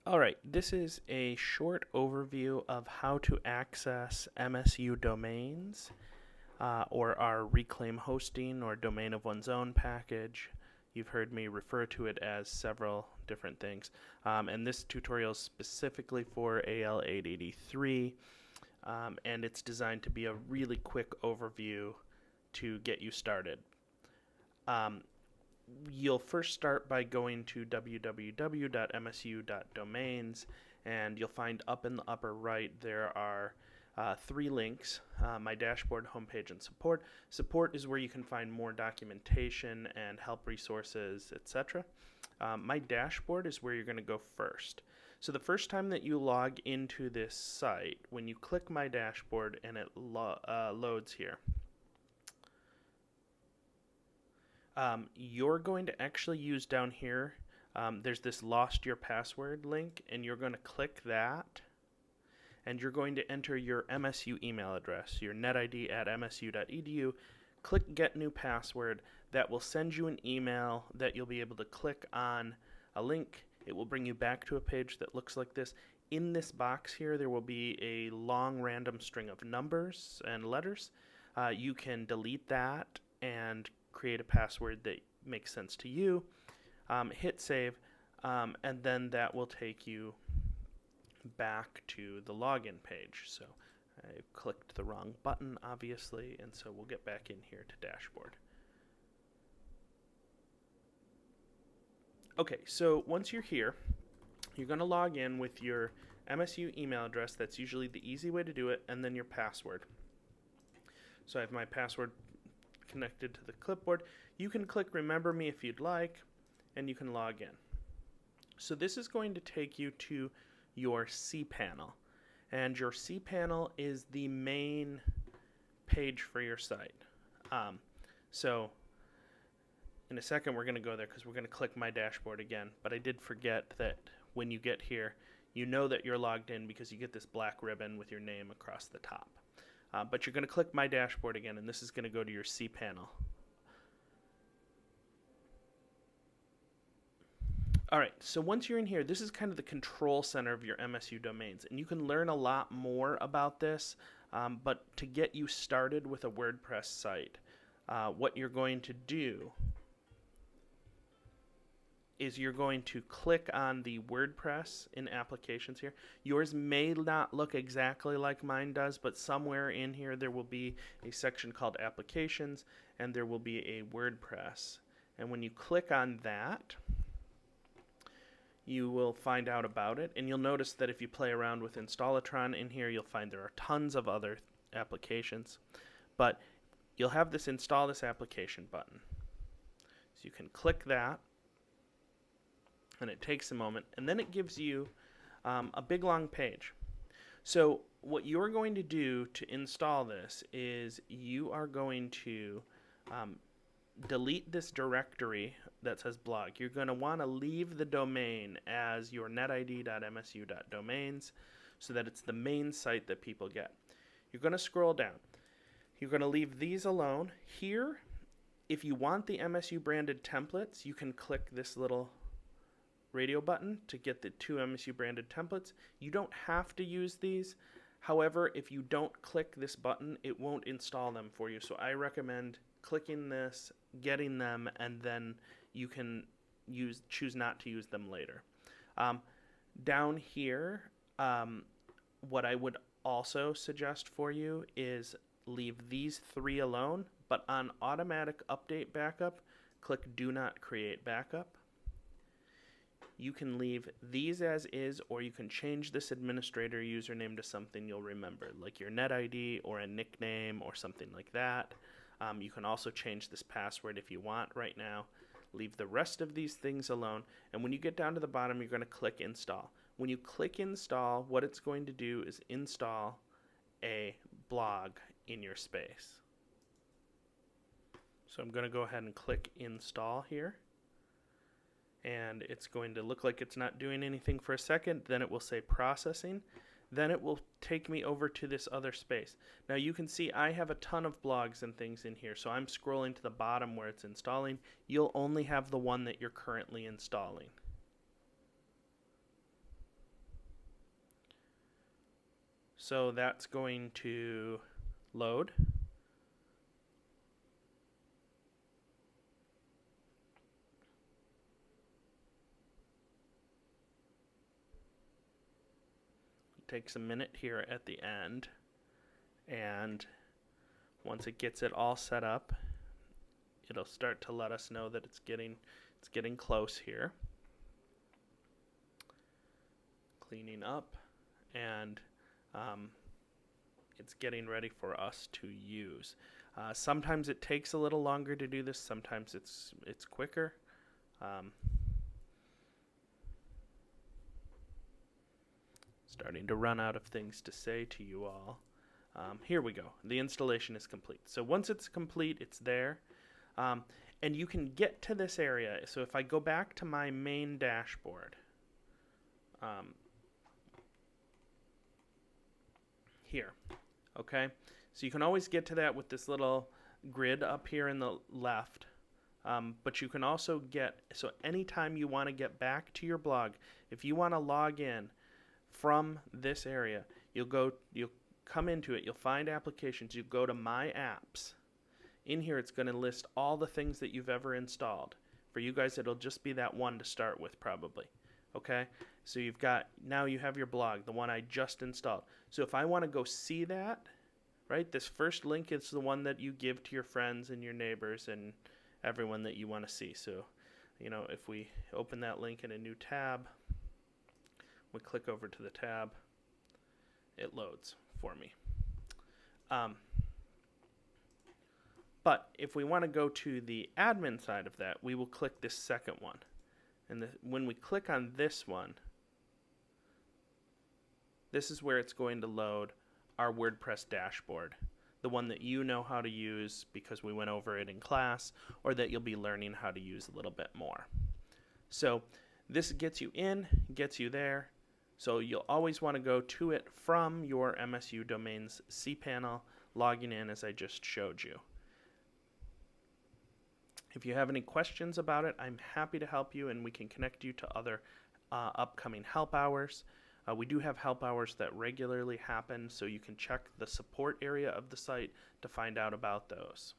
All right, this is a short overview of how to access MSU domains or our Reclaim Hosting or Domain of One's Own package. You've heard me refer to it as several different things. And this tutorial is specifically for AL883, and it's designed to be a really quick overview to get you started. You'll first start by going to www.msu.domains, and you'll find up in the upper right there are 3 links: my dashboard, homepage, and support. Support is where you can find more documentation and help resources, etc. My dashboard is where you're going to go first. So the first time that you log into this site, when you click my dashboard and it loads here, you're going to actually use down here, there's this lost your password link, and you're going to click that, and you're going to enter your MSU email address, your netid at msu.edu. Click get new password. That will send you an email that you'll be able to click on a link. It will bring you back to a page that looks like this. In this box here, there will be a long random string of numbers and letters. You can delete that and create a password that makes sense to you. Hit save, and then that will take you back to the login page. So I clicked the wrong button, obviously, and so we'll get back in here to dashboard. Okay, so once you're here, you're going to log in with your MSU email address. That's usually the easy way to do it, and then your password. So I have my password connected to the clipboard. You can click remember me if you'd like, and you can log in. So this is going to take you to your cPanel, and your cPanel is the main page for your site. So in a second we're going to go there because we're going to click my dashboard again, but I did forget that when you get here, you know that you're logged in because you get this black ribbon with your name across the top. But you're going to click my dashboard again, and this is going to go to your cPanel. All right, so once you're in here, this is kind of the control center of your MSU domains, and you can learn a lot more about this, but to get you started with a WordPress site, what you're going to do is you're going to click on the WordPress in applications here. Yours may not look exactly like mine does, but somewhere in here there will be a section called applications, and there will be a WordPress. And when you click on that, you will find out about it, and you'll notice that if you play around with Installatron in here, you'll find there are tons of other applications, but you'll have this install this application button. So you can click that, and it takes a moment, and then it gives you a big long page. So what you're going to do to install this is you are going to delete this directory that says blog. You're going to want to leave the domain as your netid.msu.domains so that it's the main site that people get. You're going to scroll down. You're going to leave these alone. Here, if you want the MSU branded templates, you can click this little radio button to get the 2 MSU branded templates. You don't have to use these. However, if you don't click this button, it won't install them for you. So I recommend clicking this, getting them, and then you can choose not to use them later. Down here, what I would also suggest for you is leave these 3 alone, but on automatic update backup, click do not create backup. You can leave these as is, or you can change this administrator username to something you'll remember, like your netid or a nickname or something like that. You can also change this password if you want right now. Leave the rest of these things alone, and when you get down to the bottom, you're going to click install. When you click install, what it's going to do is install a blog in your space. So I'm going to go ahead and click install here, and it's going to look like it's not doing anything for a second. Then it will say processing. Then it will take me over to this other space. Now you can see I have a ton of blogs and things in here, so I'm scrolling to the bottom where it's installing. You'll only have the one that you're currently installing. So that's going to load. It takes a minute here at the end, and once it gets it all set up, it'll start to let us know that it's getting close here. Cleaning up, and it's getting ready for us to use. Sometimes it takes a little longer to do this. Sometimes it's quicker. Starting to run out of things to say to you all. Here we go. The installation is complete. So once it's complete, it's there. And you can get to this area. So if I go back to my main dashboard, here, okay? So you can always get to that with this little grid up here in the left. But you can also get, so anytime you want to get back to your blog, if you want to log in from this area, you'll come into it, you'll find applications, you go to My Apps. In here, it's going to list all the things that you've ever installed. For you guys, it'll just be that one to start with, probably. Okay? So now you have your blog, the one I just installed. So if I want to go see that, right, this first link is the one that you give to your friends and your neighbors and everyone that you want to see. So, if we open that link in a new tab, we click over to the tab, it loads for me. But if we want to go to the admin side of that, we will click this second one. And when we click on this one, this is where it's going to load our WordPress dashboard, the one that you know how to use because we went over it in class, or that you'll be learning how to use a little bit more. So this gets you in, gets you there. So you'll always want to go to it from your MSU Domains cPanel, logging in as I just showed you. If you have any questions about it, I'm happy to help you, and we can connect you to other upcoming help hours. We do have help hours that regularly happen, so you can check the support area of the site to find out about those.